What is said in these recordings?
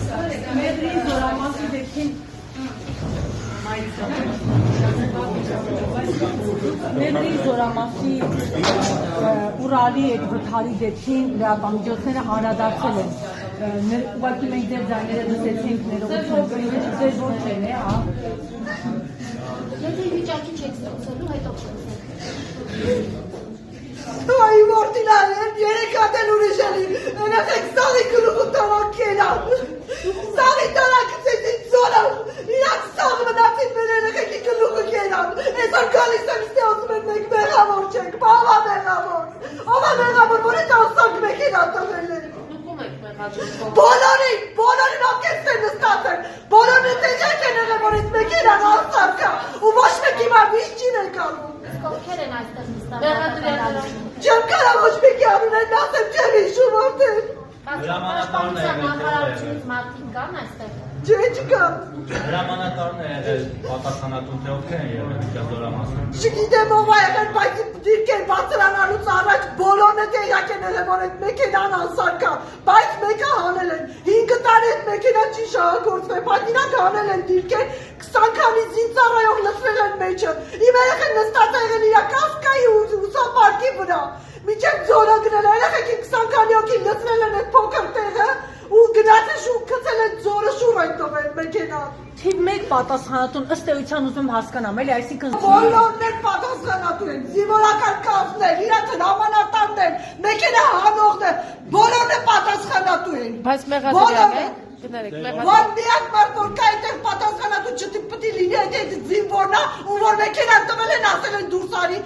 Մեդրի զորամասի դեպքին Մեդրի զորամասի Ուրալի այդ վթարի դեպքին լրատվամիջոցները անդրադարձել են։ Ուղղակի մենք ձեր ձայները լսեցինք ներողություն, ձեր ոչ են, հա։ Եթե վիճակի չեք ստացելու, հետո Ay, mortilaner, yere kadar uğraşalım. Öyle tek sağlık kılıfı tamam kelam. Sağlık tarak sesin sonra. İnak sağlık nasıl böyle tek kılıfı kelam. Eser kalırsan istiyorsun ben merhamor çek. Baba merhamor. Ama merhamor bunu da olsak mekidan da böyle. Boloni nakesini statın. Boloni teceken ele borit mekidan alsak. O baş mekima bir işçine kalın. Ովքեր են այստեղ նստած։ Չեմ կարող ոչ մեկի անուններն ասեմ, չեմ հիշում որտեղ։ Մահարարությունից մարդիկ կան այստեղ։ Չէ, չկա։ Հրամանատարն է եղել պատասխանատուն, թե ովքեր են եղել միջազորամասում։ Չգիտեմ ով է եղել, բայց դիրքեր բարձրանալուց առաջ բոլորը տեղյակ են եղել, որ այդ մեքենան անսարքա, բայց մեկը հանել են։ 5 տարի այդ մեքենան չի շահագործվել, բայց իրանք հանել են դիրքեր, 20 քանի զինծառայող լցրել են մեջը։ Իմ երեխեն նստած է եղել իր կասկայի ուսապարկի վրա։ Միջև ձորը գնել է, երեխեքին 20 քանի հոգի լցրել են այդ փոքր տեղը ու գնաց է շուտ գցել են ձորը շուռ այդով են մեքենան։ Թիվ 1 պատասխանատուն ըստ էության ուզում հասկանամ, էլի, այսինքն բոլորն են պատասխանատու են, զինվորական կազմներ, իրանք հրամանատարներ, մեքենա հանողներ, բոլորն են պատասխանատու են։ Բայց մեղադրյալ է։ Որ միակ մարդ որ կա այդտեղ պատասխանատու չպետք է լինի այդ զինվորնա, ու որ մեքենան տվել են ասել են դուրսարի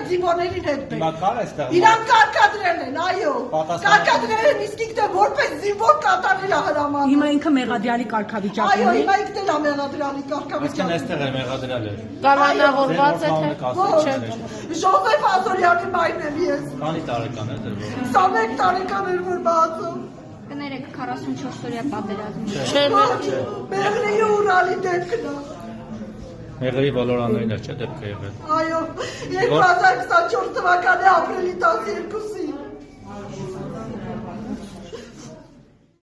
զինվորներին հետ բեր։ Իրանք կարկադրել են, այո։ Կարկադրել են իսկ ինքն որպես զինվոր կատարել է հրամանը։ Հիմա ինքը մեղադրյալի կարգավիճակում Այո, է։ հիմա ինքն էլ է մեղադրյալի կարգավիճակում։ Այստեղ է մեղադրյալը։ Կանոնավորված է թե։ Ժոզեֆ Ազորյանի մայրն եմ ես։ Քանի տարեկան է դեռ։ 21 տարեկան էր որ բացում։ Կներեք 44-օրյա պատերազմի։ Մեղրի Ուրալի դեպքն է։ Մեղրի բոլորաններն է, չէ՞ դեպքը եղել։ Այո, 2024 թվականի ապրիլի 12-ին։